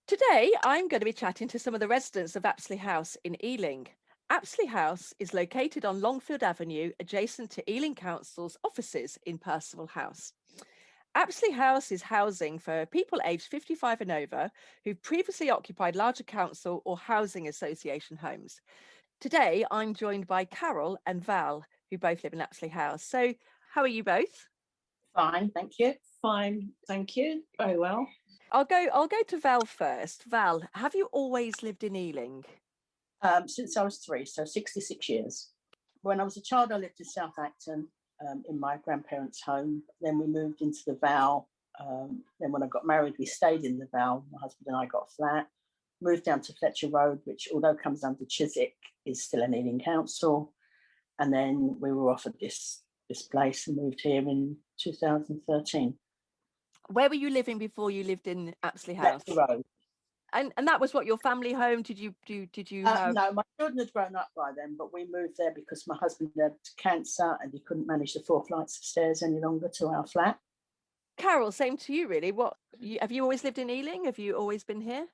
Today, I'm going to be chatting to some of the residents of Apsley House in Ealing. Apsley House is located on Longfield Avenue, adjacent to Ealing Council's offices in Percival House. Apsley House is housing for people aged 55 and over who've previously occupied larger council or housing association homes. Today, I'm joined by Carol and Val, who both live in Apsley House. So, how are you both? Fine, thank you. Fine, thank you. Very well. I'll go to Val first. Val, have you always lived in Ealing? Since I was 3, so 66 years. When I was a child, I lived in South Acton in my grandparents' home. Then we moved into the Val. Then when I got married, we stayed in the Val. My husband and I got a flat. Moved down to Fletcher Road, which although comes under Chiswick, is still an Ealing council. And then we were offered this place and moved here in 2013. Where were you living before you lived in Apsley House? Fletcher Road. And that was what, your family home? Did you have? No, my children had grown up by then, but we moved there because my husband had cancer and he couldn't manage the 4 flights of stairs any longer to our flat. Carol, same to you, really. Have you always lived in Ealing? Have you always been here?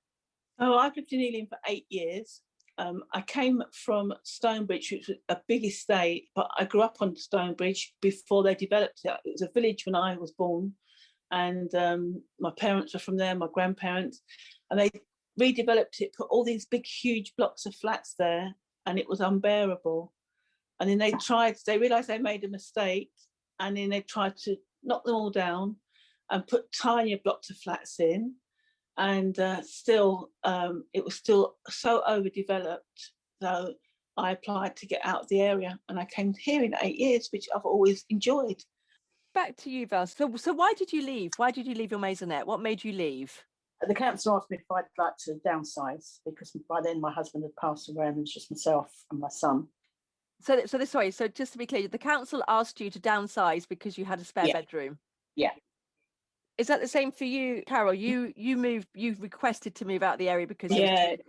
Oh, I've lived in Ealing for 8 years. I came from Stonebridge, which was a big estate, but I grew up on Stonebridge before they developed it. It was a village when I was born, and my parents were from there, my grandparents, and they redeveloped it, put all these big, huge blocks of flats there, and it was unbearable. And then they realised they made a mistake, and then they tried to knock them all down and put tinier blocks of flats in. And it was still so overdeveloped. So I applied to get out of the area, and I came here in 8 years, which I've always enjoyed. Back to you, Val. So why did you leave? Why did you leave your maisonette? What made you leave? The council asked me if I'd like to downsize because by then my husband had passed away and it was just myself and my son. So just to be clear, the council asked you to downsize because you had a spare bedroom? Yeah. Is that the same for you, Carol? You requested to move out of the area because it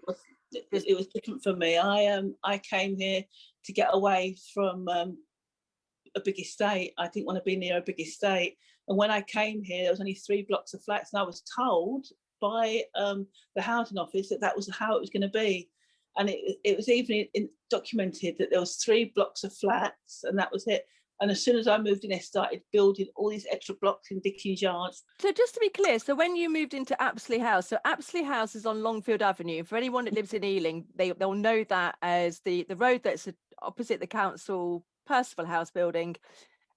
was different for me. I came here to get away from a big estate. I didn't want to be near a big estate. And when I came here, there was only 3 blocks of flats, and I was told by the housing office that was how it was going to be. And it was even documented that there was 3 blocks of flats, and that was it. And as soon as I moved in, they started building all these extra blocks in Dickens Yards. So just to be clear, so when you moved into Apsley House, so Apsley House is on Longfield Avenue. For anyone that lives in Ealing, they'll know that as the road that's opposite the council Percival House building,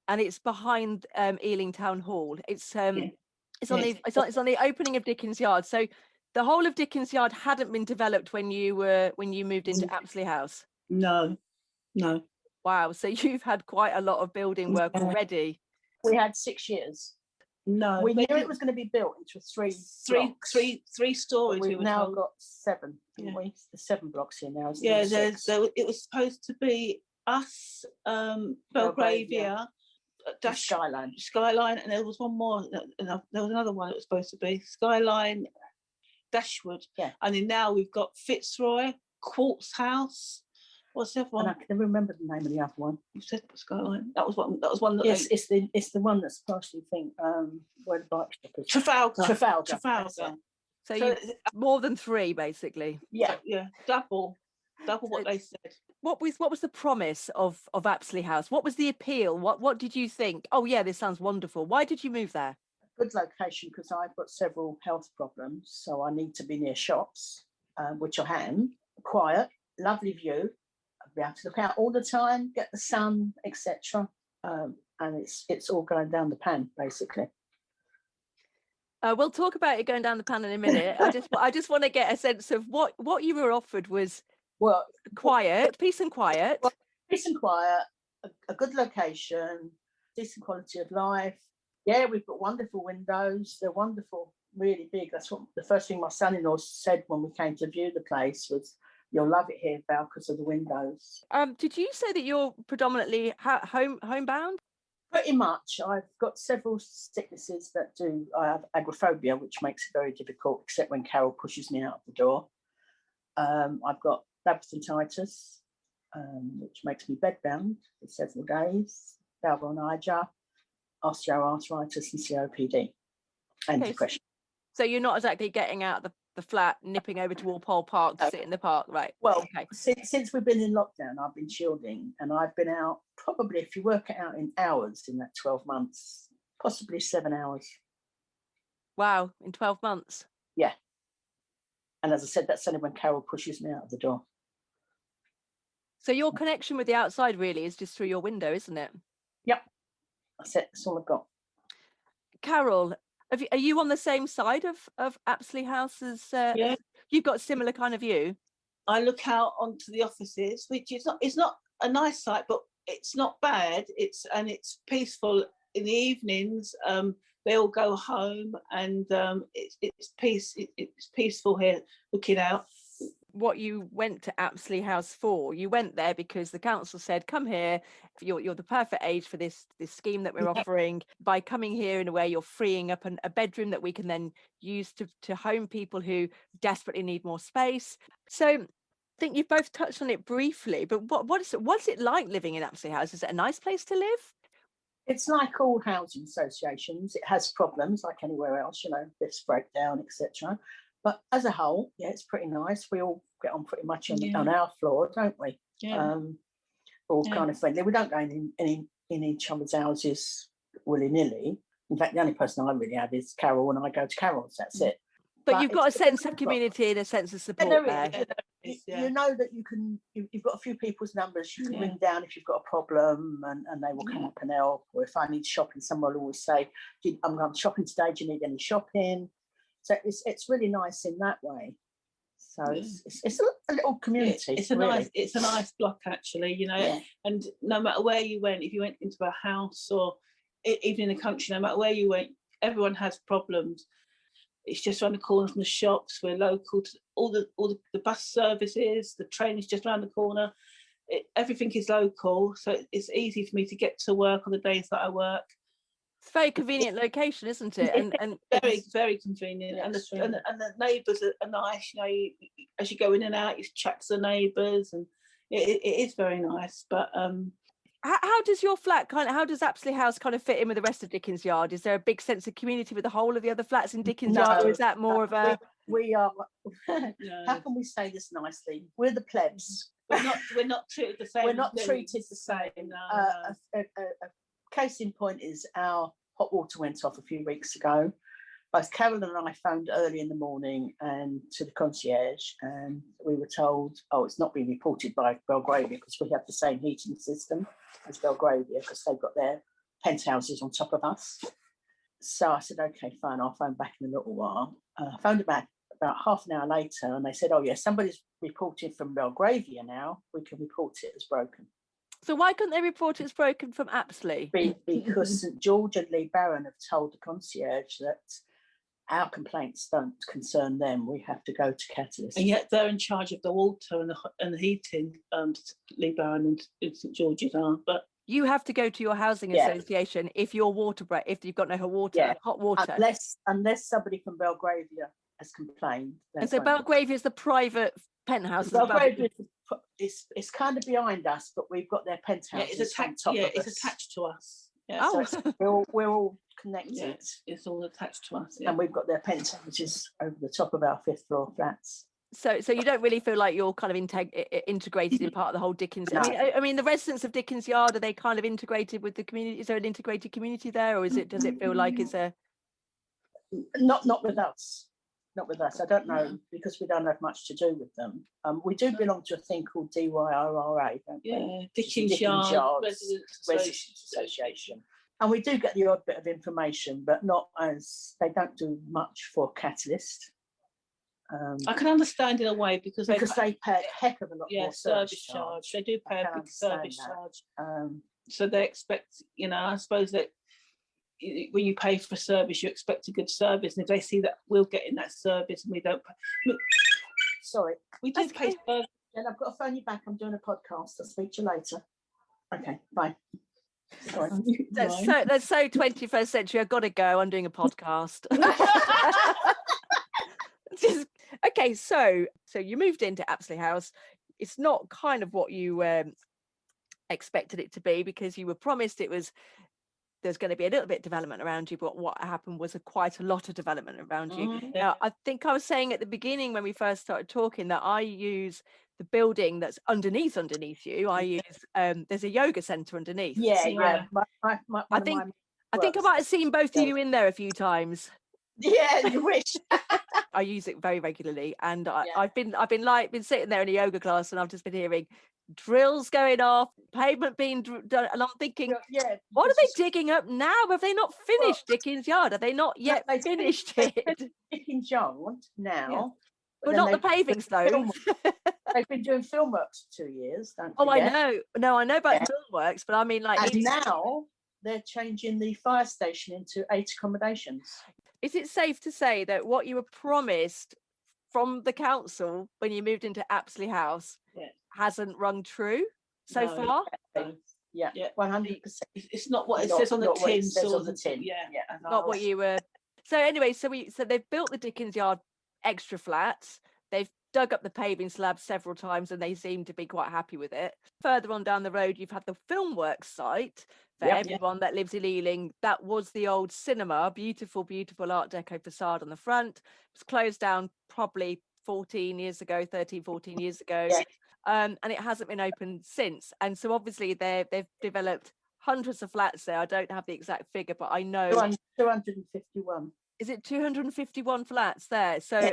and it's behind Ealing Town Hall. It's on the opening of Dickens Yard. So the whole of Dickens Yard hadn't been developed when you moved into Apsley House. No. Wow, so you've had quite a lot of building work already. We had 6 years. No, we knew it was going to be built into 3 stories. We've now got 7, haven't we? There's 7 blocks here now. It was supposed to be us, Belgravia, Skyline, and there was one more. There was another one that was supposed to be Skyline, Dashwood. Yeah, and then now we've got Fitzroy, Quartz House. What's the other one? And I can remember the name of the other one. You said Skyline. That was one. Yes, it's the one that's partially where the bike shop is. Trafalgar. So you more than 3, basically. Yeah. Double what they said. What was the promise of Apsley House? What was the appeal? What did you think? Oh yeah, this sounds wonderful. Why did you move there? Good location because I've got several health problems, so I need to be near shops, which I am. Quiet, lovely view. I'll be able to look out all the time, get the sun, etc. And it's all going down the pan, basically. We'll talk about it going down the pan in a minute. I just want to get a sense of what you were offered was peace and quiet. Peace and quiet, a good location, decent quality of life. Yeah, we've got wonderful windows. They're wonderful, really big. That's what the first thing my son-in-law said when we came to view the place was, "You'll love it here, Val, because of the windows." Did you say that you're predominantly homebound? Pretty much. I've got several sicknesses that do. I have agoraphobia, which makes it very difficult, except when Carol pushes me out the door. I've got labyrinthitis, which makes me bedbound for several days, fibromyalgia, osteoarthritis and COPD, and depression. So you're not exactly getting out the flat, nipping over to Walpole Park to sit in the park, right? Well, Okay. since we've been in lockdown, I've been shielding, and I've been out probably, if you work it out in hours in that 12 months, possibly 7 hours. Wow, in 12 months. Yeah. And as I said, that's only when Carol pushes me out of the door. So your connection with the outside really is just through your window, isn't it? Yep. That's it. That's all I've got. Carol, are you on the same side of Apsley House as Yeah. you've got a similar kind of view? I look out onto the offices, which is not, it's not a nice sight, but it's not bad. It's peaceful in the evenings. They all go home, and it's peaceful here looking out. What you went to Apsley House for, you went there because the council said, come here, you're the perfect age for this scheme that we're offering. By coming here, in a way, you're freeing up a bedroom that we can then use to home people who desperately need more space. So I think you've both touched on it briefly, but what's it like living in Apsley House? Is it a nice place to live? It's like all housing associations. It has problems like anywhere else, lifts break down, etc. But as a whole, yeah, it's pretty nice. We all get on pretty much on our floor, don't we? Yeah. We're all kind of friendly. We don't go in each other's houses willy-nilly. In fact, the only person I really have is Carol, and I go to Carol's. That's it. But you've got a sense of community and a sense of support there. You know that you've got a few people's numbers you can ring down if you've got a problem, and they will come up and help. Or if I need shopping, someone will always say, I'm going shopping today, do you need any shopping? So it's really nice in that way. So it's a little community. It's a nice block, actually, and no matter where you went, if you went into a house or even in the country, no matter where you went, everyone has problems. It's just around the corner from the shops. We're local to all the bus services. The train is just around the corner. Everything is local, so it's easy for me to get to work on the days that I work. It's a very convenient location, isn't it? And very, very convenient. And the neighbours are nice. As you go in and out, you chat to the neighbours, and it is very nice. But how does your flat how does Apsley House kind of fit in with the rest of Dickens Yard? Is there a big sense of community with the whole of the other flats in Dickens Yard, or is that more of a? We are. How can we say this nicely? We're the plebs. We're not treated the same. We're not treated the same. No. A case in point is our hot water went off a few weeks ago. Both Carol and I phoned early in the morning and to the concierge, and we were told, it's not been reported by Belgravia because we have the same heating system as Belgravia because they've got their penthouses on top of us. So I said, okay, fine, I'll phone back in a little while. I phoned back about half an hour later, and they said, somebody's reported from Belgravia now. We can report it as broken. So why couldn't they report it as broken from Apsley? Because St George and Lee Barron have told the concierge that our complaints don't concern them. We have to go to Catalyst. And yet they're in charge of the water and the heating. Lee Barron and St George's are, but you have to go to your housing association if your if you've got no hot water. Unless somebody from Belgravia has complained. And so Belgravia is the private penthouse. Belgravia it's kind of behind us, but we've got their penthouse. It's attached to us. Yeah, so we're all connected. Yeah, it's all attached to us. Yeah. And we've got their penthouse, which is over the top of our 5th floor flats. So you don't really feel like you're kind of integrated in part of the whole Dickens. No. I mean, the residents of Dickens Yard, are they kind of integrated with the community? Is there an integrated community there, or does it feel like it's a? Not with us. Not with us. I don't know, because we don't have much to do with them. We do belong to a thing called DYRRA, don't we? Yeah, Dickens Yard Residents Association. And we do get the odd bit of information, but not as they don't do much for Catalyst. I can understand in a way because they pay a heck of a lot more service charge. They do pay a big service charge. So they expect, I suppose that when you pay for a service, you expect a good service, and if they see that we're getting that service and we don't pay, sorry, we do pay service. And I've got to phone you back. I'm doing a podcast. I'll speak to you later. Okay, bye. Sorry. That's so 21st century. I've got to go. I'm doing a podcast. Okay, so you moved into Apsley House. It's not kind of what you expected it to be, because you were promised it was there's going to be a little bit of development around you, but what happened was quite a lot of development around you. Now, I think I was saying at the beginning when we first started talking that I use the building that's underneath you. I use there's a yoga center underneath. Yeah. I think I might have seen both of you in there a few times. Yeah, you wish. I use it very regularly, and I've been sitting there in a yoga class, and I've just been hearing drills going off, pavement being done, and I'm thinking, what are they digging up now? Have they not finished Dickens Yard? Have they not yet finished it? Dickens Yard now, but not the pavings though. They've been doing film works for 2 years. Don't I forget. know. No, I know about film works, but I mean, like, and now they're changing the fire station into 8 accommodations. Is it safe to say that what you were promised from the council when you moved into Apsley House hasn't rung true so far? Yeah, 100%. It's not what it says on the tin. Not what you were. So anyway, so they've built the Dickens Yard extra flats. They've dug up the paving slabs several times, and they seem to be quite happy with it. Further on down the road, you've had the Filmworks site. For everyone that lives in Ealing, that was the old cinema, beautiful Art Deco facade on the front. It was closed down probably 13, 14 years ago. And it hasn't been open since. And so obviously they've developed hundreds of flats there. I don't have the exact figure, but I know 251. Is it 251 flats there? So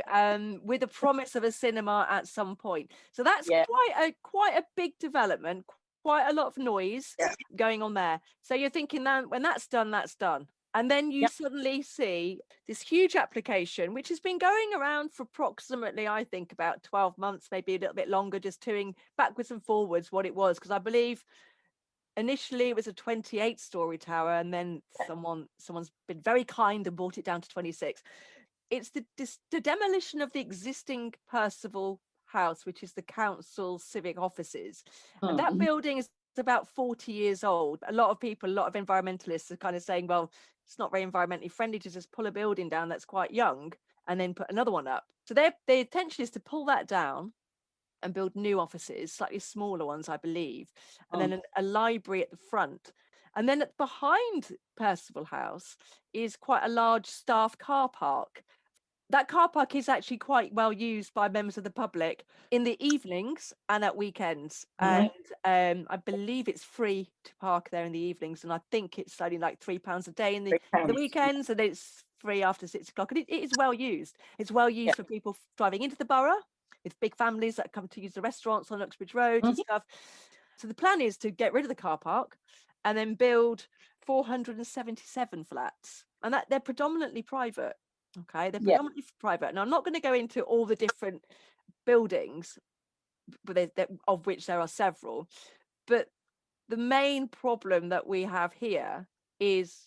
with a promise of a cinema at some point. So that's quite a big development, quite a lot of noise going on there. So you're thinking that when that's done, that's done. And then you suddenly see this huge application, which has been going around for approximately, I think, about 12 months, maybe a little bit longer, just doing backwards and forwards what it was. Because I believe initially it was a 28-story tower, and then someone's been very kind and brought it down to 26. It's the demolition of the existing Percival House, which is the council's civic offices. And that building is about 40 years old. A lot of environmentalists are kind of saying, well, it's not very environmentally friendly to just pull a building down that's quite young and then put another one up. So their intention is to pull that down and build new offices, slightly smaller ones, I believe, and then a library at the front. And then behind Percival House is quite a large staff car park. That car park is actually quite well used by members of the public in the evenings and at weekends. And I believe it's free to park there in the evenings. And I think it's only like £3 a day in the weekends, and it's free after 6 o'clock. And it is well used. It's well used for people driving into the borough, with big families that come to use the restaurants on Uxbridge Road and stuff. So the plan is to get rid of the car park and then build 477 flats. And that they're predominantly private. Okay, they're predominantly private. Now, I'm not going to go into all the different buildings, but of which there are several. But the main problem that we have here is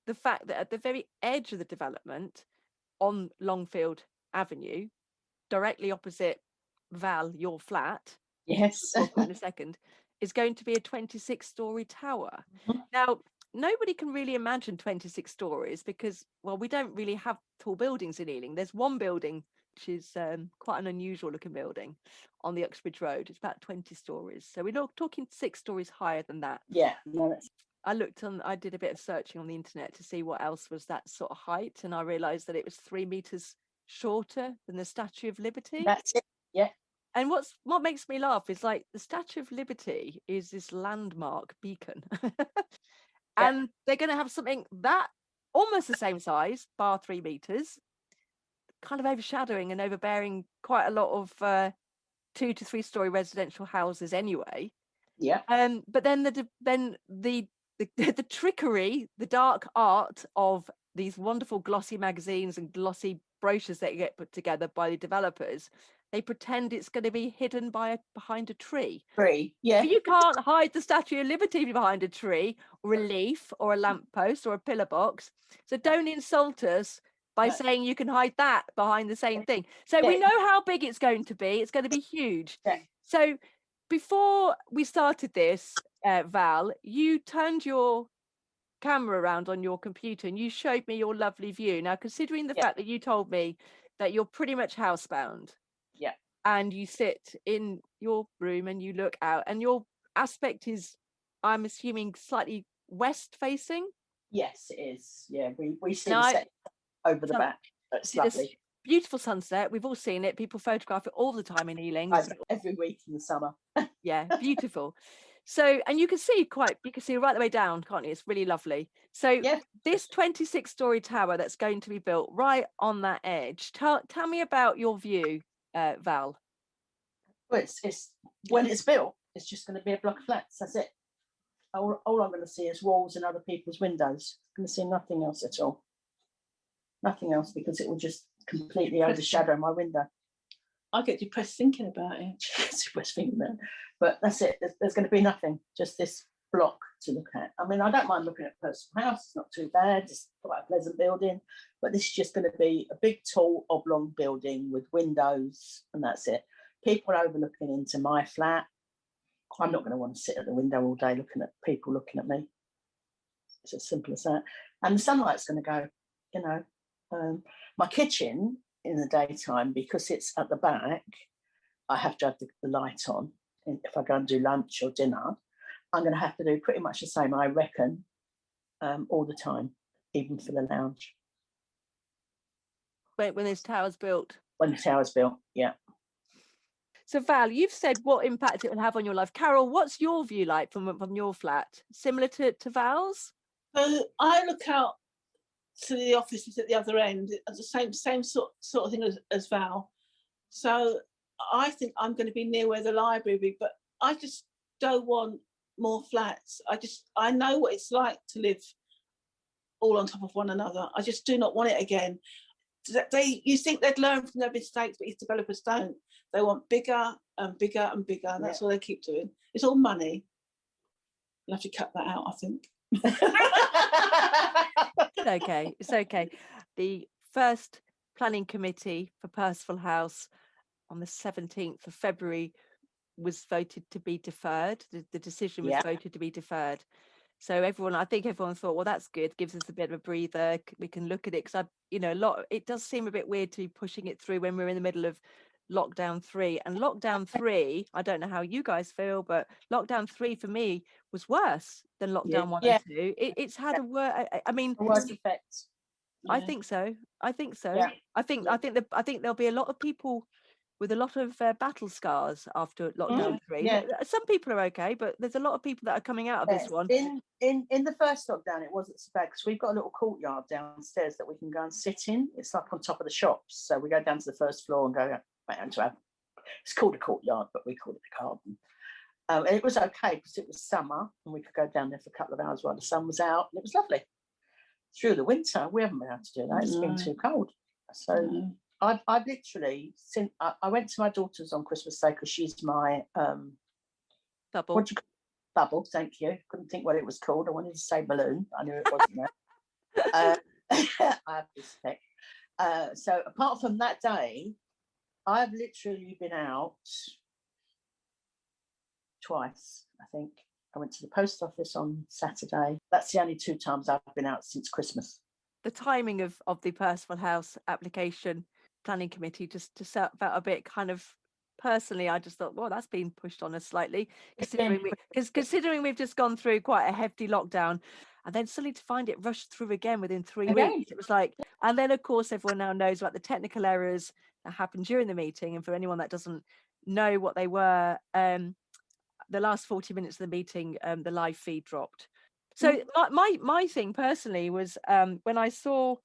the fact that at the very edge of the development on Longfield Avenue, directly opposite Val, your flat, yes, in a second, is going to be a 26-story tower. Now, nobody can really imagine 26 stories because, well, we don't really have tall buildings in Ealing. There's one building which is quite an unusual looking building on the Uxbridge Road. It's about 20 stories. So we're not talking 6 stories higher than that. I did a bit of searching on the internet to see what else was that sort of height, and I realized that it was 3 meters shorter than the Statue of Liberty. That's it. Yeah. And what makes me laugh is, like, the Statue of Liberty is this landmark beacon. And they're going to have something that almost the same size, bar 3 meters, kind of overshadowing and overbearing quite a lot of 2 to 3 story residential houses anyway. Yeah. But then the trickery, the dark art of these wonderful glossy magazines and glossy brochures that get put together by the developers, they pretend it's going to be hidden behind a tree. But you can't hide the Statue of Liberty behind a tree or a leaf or a lamppost or a pillar box. So don't insult us by saying you can hide that behind the same thing. So we know how big it's going to be. It's going to be huge. So before we started this, Val, you turned your camera around on your computer and you showed me your lovely view. Now, considering the fact that you told me that you're pretty much housebound, and you sit in your room and you look out, and your aspect is, I'm assuming, slightly west facing. Yes, it is. Yeah, we see No, the set over the Sun- back. It's see this lovely. beautiful sunset. We've all seen it. People photograph it all the time in Ealing. Every week in the summer. Yeah, beautiful. So, and you can see right the way down, can't you? It's really lovely. So Yeah. this 26-story tower that's going to be built right on that edge. Tell me about your view, Val. Well, it's when it's built, it's just going to be a block of flats. That's it. All I'm going to see is walls and other people's windows. I'm going to see nothing else at all. Nothing else, because it will just completely overshadow my window. I get depressed thinking about it. Depressed thinking about it. But that's it. There's going to be nothing. Just this block to look at. I mean, I don't mind looking at Personal House. It's not too bad. It's quite a pleasant building. But this is just going to be a big, tall, oblong building with windows, and that's it. People overlooking into my flat. I'm not going to want to sit at the window all day looking at people looking at me. It's as simple as that. And the sunlight's going to go, you know. My kitchen in the daytime, because it's at the back, I have to have the light on. And if I go and do lunch or dinner, I'm going to have to do pretty much the same, I reckon, all the time, even for the lounge. When this tower's built. When the tower's built, yeah. So Val, you've said what impact it will have on your life. Carol, what's your view like from your flat? Similar to Val's? So I look out to the offices at the other end, the same sort of thing as Val. So I think I'm going to be near where the library will be, but I just don't want more flats. I know what it's like to live all on top of one another. I just do not want it again. You think they'd learn from their mistakes, but these developers don't. They want bigger and bigger and bigger, and that's all they keep doing. It's all money. You'll have to cut that out, I think. It's okay. The first planning committee for Percival House on the 17th of February was voted to be deferred. The decision was voted to be deferred. So I think everyone thought, well, that's good. Gives us a bit of a breather. We can look at it, because it does seem a bit weird to be pushing it through when we're in the middle of lockdown 3. And lockdown 3, I don't know how you guys feel, but lockdown 3 for me was worse than lockdown 1 and 2. It's had a worse. I mean, a worse effect. I think so. Yeah. I think there'll be a lot of people with a lot of battle scars after lockdown 3. Yeah. Some people are okay, but there's a lot of people that are coming out of this one. In the first lockdown, it wasn't so bad, because we've got a little courtyard downstairs that we can go and sit in. It's like on top of the shops, so we go down to the first floor and go down to it's called a courtyard, but we call it a garden. And it was okay because it was summer and we could go down there for a couple of hours while the sun was out, and it was lovely. Through the winter, we haven't been able to do that. It's been too cold. So I've literally, since I went to my daughter's on Christmas Day, because she's my Bubble. What do you call bubble? Thank you. Couldn't think what it was called. I wanted to say balloon. I knew it wasn't that. I have this thing. So apart from that day, I've literally been out twice, I think. I went to the post office on Saturday. That's the only 2 times I've been out since Christmas. The timing of the Percival House application planning committee just felt a bit kind of, personally, I just thought, well, that's been pushed on us slightly, considering we've just gone through quite a hefty lockdown, and then suddenly to find it rushed through again within 3 weeks. It was like, and then of course everyone now knows about the technical errors that happened during the meeting. And for anyone that doesn't know what they were, the last 40 minutes of the meeting, the live feed dropped. So my thing personally was, when I saw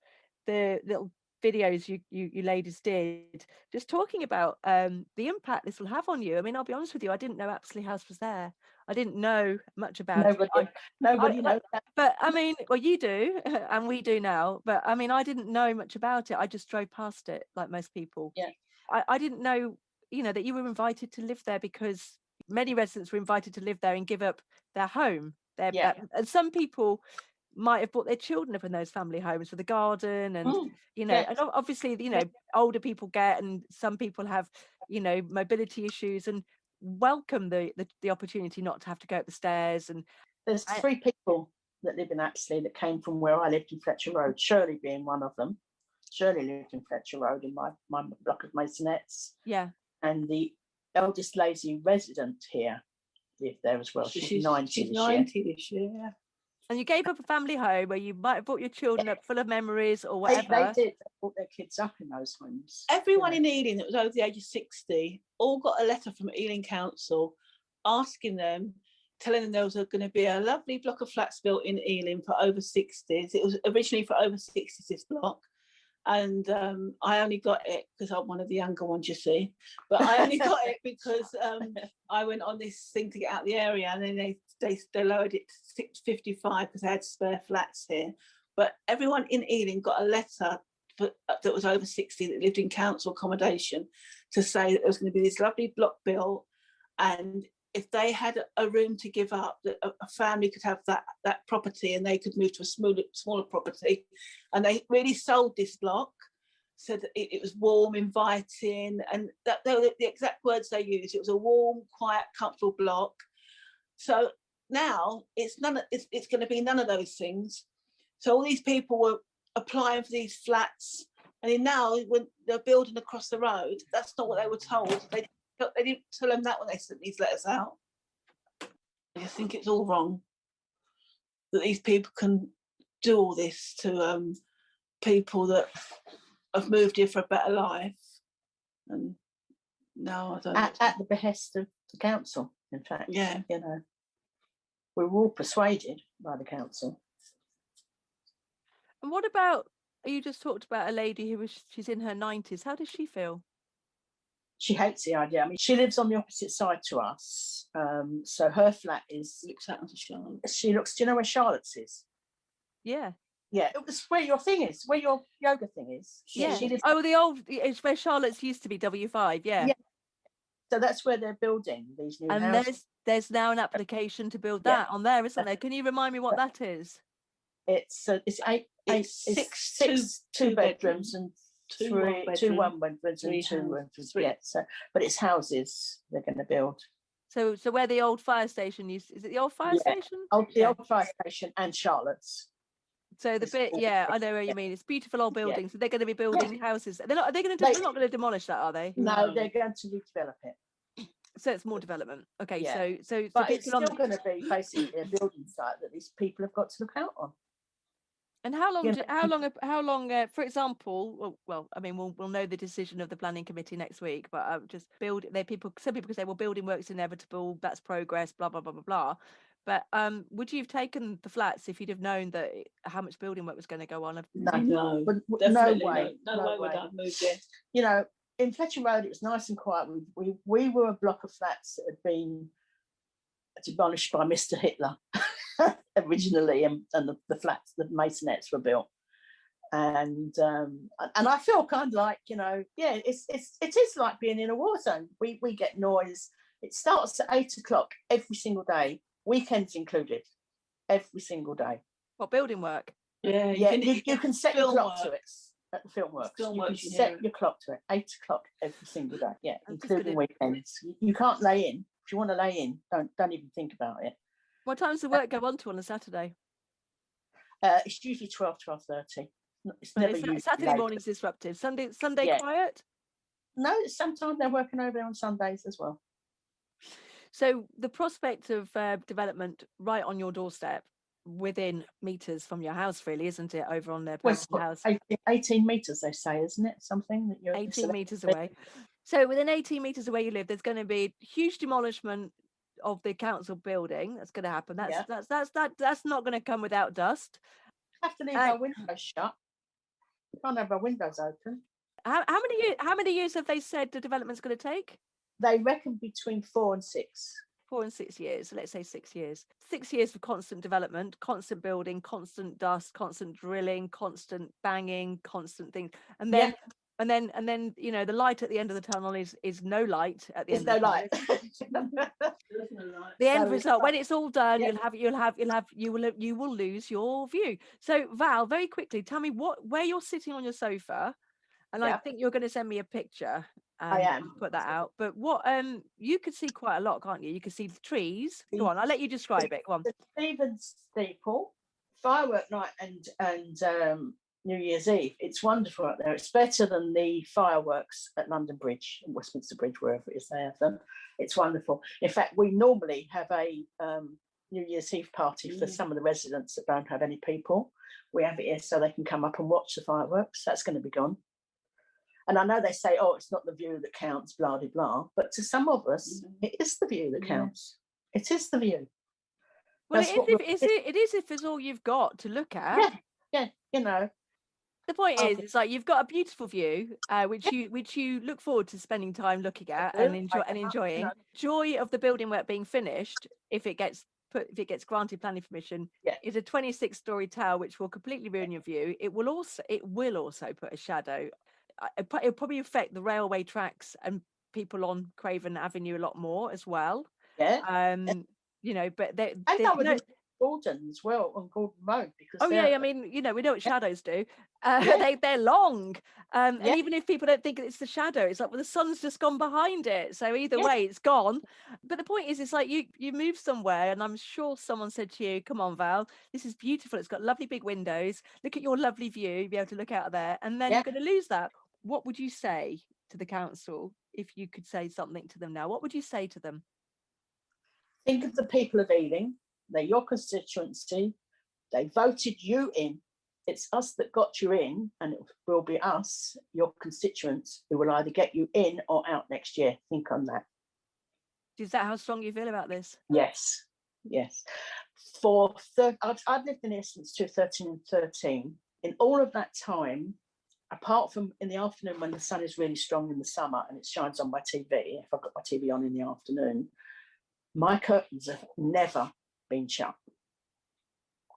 the little videos you ladies did, just talking about the impact this will have on you. I mean, I'll be honest with you, I didn't know Apsley House was there. I didn't know much about it. Nobody knows that. But I mean, well, you do, and we do now. But I mean, I didn't know much about it. I just drove past it like most people. Yeah. I didn't know, that you were invited to live there, because many residents were invited to live there and give up their home. And some people might have brought their children up in those family homes for the garden, and and obviously older people and some people have mobility issues, and welcome the opportunity not to have to go up the stairs. And there's 3 people that live in Apsley that came from where I lived in Fletcher Road, Shirley being one of them. Shirley lived in Fletcher Road in my block of masonettes. Yeah. And the eldest lazy resident here lived there as well. She's 90 this year. And you gave up a family home where you might have brought your children up full of memories or They whatever. did. They brought their kids up in those homes. Everyone in Ealing that was over the age of 60 all got a letter from Ealing Council asking them, telling them there was going to be a lovely block of flats built in Ealing for over 60s. It was originally for over 60s, this block. And I only got it because I'm one of the younger ones, you see. But I only got it because I went on this thing to get out of the area, and then they lowered it to 655 because they had spare flats here. But everyone in Ealing got a letter that was over 60 that lived in council accommodation to say that there was going to be this lovely block built, and if they had a room to give up, that a family could have that property and they could move to a smaller property. And they really sold this block, said that it was warm, inviting, and that they were the exact words they used. It was a warm, quiet, comfortable block. So now it's going to be none of those things. So all these people were applying for these flats, and now when they're building across the road, that's not what they were told. They didn't tell them that when they sent these letters out. I just think it's all wrong that these people can do all this to people that have moved here for a better life. And no, I don't. At the behest of the council, in fact. Yeah. You know, we were all persuaded by the council. And what about, you just talked about a lady she's in her 90s. How does she feel? She hates the idea. I mean, she lives on the opposite side to us. So her flat looks out onto Charlotte. She looks, do you know where Charlotte's is? Yeah. Yeah, it was where your thing is, where your yoga thing is. Yeah. She lives, It's where Charlotte's used to be, W5. Yeah. so that's where they're building these new And houses. there's now an application to build that on there, isn't there? Can you remind me what that is? It's six two bedrooms and two one bedrooms and two rooms. Yeah, so but it's houses they're going to build. So where the old fire station is it the old fire station? The old fire station and Charlotte's. So the bit, I know where you mean. It's beautiful old buildings. So they're going to be building houses. They're not going to demolish that, are they? No, they're going to redevelop it. So it's more development. Okay, so but it's still going to be basically a building site that these people have got to look out on. And how long? For example, well, I mean, we'll know the decision of the planning committee next week. But some people say, well, building work's inevitable. That's progress. Blah blah blah blah blah. But would you have taken the flats if you'd have known that how much building work was going to go on? No way. No way would I have moved in. You know, in Fletcher Road, it was nice and quiet. We were a block of flats that had been demolished by Mr. Hitler originally, and the flats, the masonettes were built. And I feel kind of like, you know, it is like being in a war zone. We get noise. It starts at 8 o'clock every single day, weekends included, every single day. What, building work? Yeah, you can set your clock to it at the Filmworks. You can set your clock to it, 8 o'clock every single day. Yeah, including weekends. You can't lay in. If you want to lay in, don't even think about it. What time does the work go on to on a Saturday? It's usually 12:30. It's never usually Saturday late. morning's disruptive. Sunday quiet? No, sometimes they're working over there on Sundays as well. So the prospect of development right on your doorstep, within meters from your house, really, isn't it? Over on their house. 18 meters, they say, isn't it? Something that you're 18 meters away. So within 18 meters of where you live, there's going to be huge demolishment of the council building. That's going to happen. That's not going to come without dust. Have to leave our windows shut. Can't have our windows open. How many years have they said the development's going to take? They reckon between 4 and 6. 4 and 6 years. So let's say 6 years. 6 years of constant development, constant building, constant dust, constant drilling, constant banging, constant things, and then. And then, you know, the light at the end of the tunnel is no light at the end. There's no light. The end result, when it's all done, you will lose your view. So Val, very quickly, tell me where you're sitting on your sofa, and I think you're going to send me a picture. I am. Put that out. But what you could see quite a lot, can't you? You can see the trees. Go on, I'll let you describe it. Go on. The Stevens Steeple, firework night, and New Year's Eve. It's wonderful out there. It's better than the fireworks at London Bridge, Westminster Bridge, wherever it is they have them. It's wonderful. In fact, we normally have a New Year's Eve party for some of the residents that don't have any people. We have it here so they can come up and watch the fireworks. That's going to be gone. And I know they say, oh, it's not the view that counts, blah, blah, blah. But to some of us, it is the view that counts. It is the view. Well, it is if it's all you've got to look at. Yeah, you know. The point is, it's like you've got a beautiful view, which you look forward to spending time looking at and enjoying. Joy of the building work being finished, if it gets granted planning permission, is a 26-story tower which will completely ruin your view. It will also put a shadow. It'll probably affect the railway tracks and people on Craven Avenue a lot more as well. Yeah. You know, but they Gordon as well on Gordon Road, because I mean, you know, we know what shadows do. They're long, and even if people don't think it's the shadow, it's like, well, the sun's just gone behind it, so either way it's gone. But the point is, it's like you move somewhere, and I'm sure someone said to you, come on, Val, this is beautiful, it's got lovely big windows, look at your lovely view, you'll be able to look out of there, and then you're going to lose that. What would you say to the council if you could say something to them now? What would you say to them? Think of the people of Ealing. They're your constituency. They voted you in. It's us that got you in, and it will be us, your constituents, who will either get you in or out next year. Think on that. Is that how strong you feel about this? Yes. I've lived in here since 2013. In all of that time, apart from in the afternoon when the sun is really strong in the summer and it shines on my TV, if I've got my TV on in the afternoon, my curtains have never been shut.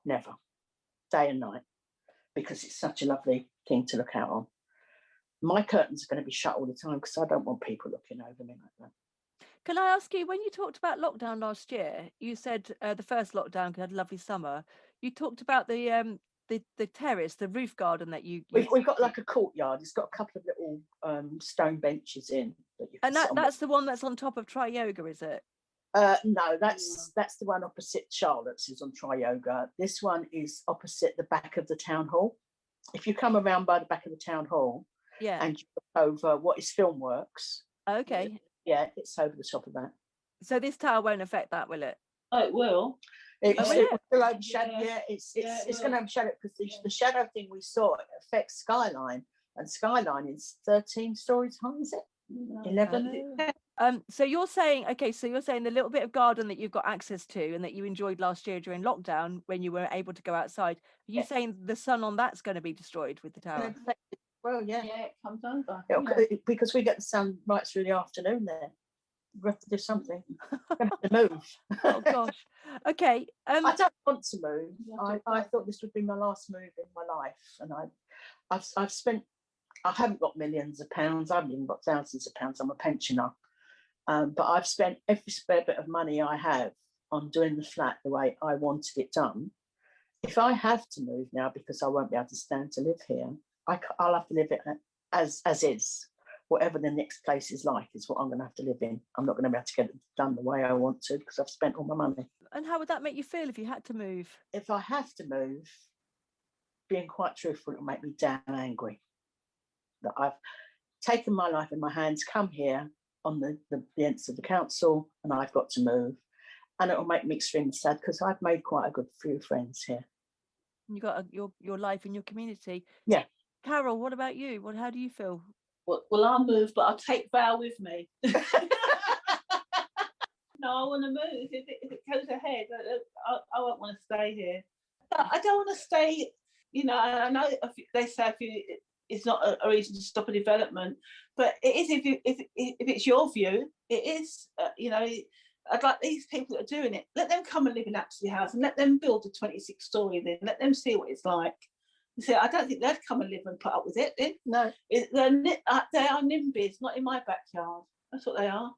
Never. Day and night. Because it's such a lovely thing to look out on. My curtains are going to be shut all the time because I don't want people looking over me like that. Can I ask you, when you talked about lockdown last year, you said the first lockdown had a lovely summer. You talked about the terrace, the roof garden that we've got like a courtyard. It's got a couple of little stone benches in. That's the one that's on top of Tri Yoga, is it? No, that's the one opposite Charlotte's, is on Tri Yoga. This one is opposite the back of the town hall. If you come around by the back of the town hall, and you look over what is Filmworks. Okay. Yeah, it's over the top of that. So this tower won't affect that, will it? Oh, it will. It will overshadow. It's going to overshadow it, because the shadow thing we saw, it affects Skyline, and Skyline is 13 stories high, is it? 11. So you're saying the little bit of garden that you've got access to and that you enjoyed last year during lockdown when you were able to go outside, are you saying the sun on that's going to be destroyed with the tower? Well, yeah, it comes over. Because we get the sun right through the afternoon there. We have to do something. We're going to have to move. Oh gosh. Okay. I don't want to move. I thought this would be my last move in my life, and I've spent. I haven't got millions of pounds. I haven't even got thousands of pounds. I'm a pensioner. But I've spent every spare bit of money I have on doing the flat the way I wanted it done. If I have to move now because I won't be able to stand to live here, I'll have to live it as is. Whatever the next place is like is what I'm going to have to live in. I'm not going to be able to get it done the way I want to because I've spent all my money. And how would that make you feel if you had to move? If I have to move, being quite truthful, it'll make me damn angry. That I've taken my life in my hands, come here on the ends of the council, and I've got to move. And it'll make me extremely sad because I've made quite a good few friends here. You got your life in your community. Yeah. Carol, what about you? How do you feel? Well, I'll move, but I'll take Val with me. No, I want to move. If it goes ahead, I won't want to stay here. But I don't want to stay. You know, I know they say it's not a reason to stop a development, but it is if it's your view. It is. I'd like these people that are doing it. Let them come and live in Apsley House, and let them build a 26-story. Then let them see what it's like. See, I don't think they'd come and live and put up with it. Then. No, they are NIMBYs, not in my backyard. That's what they are.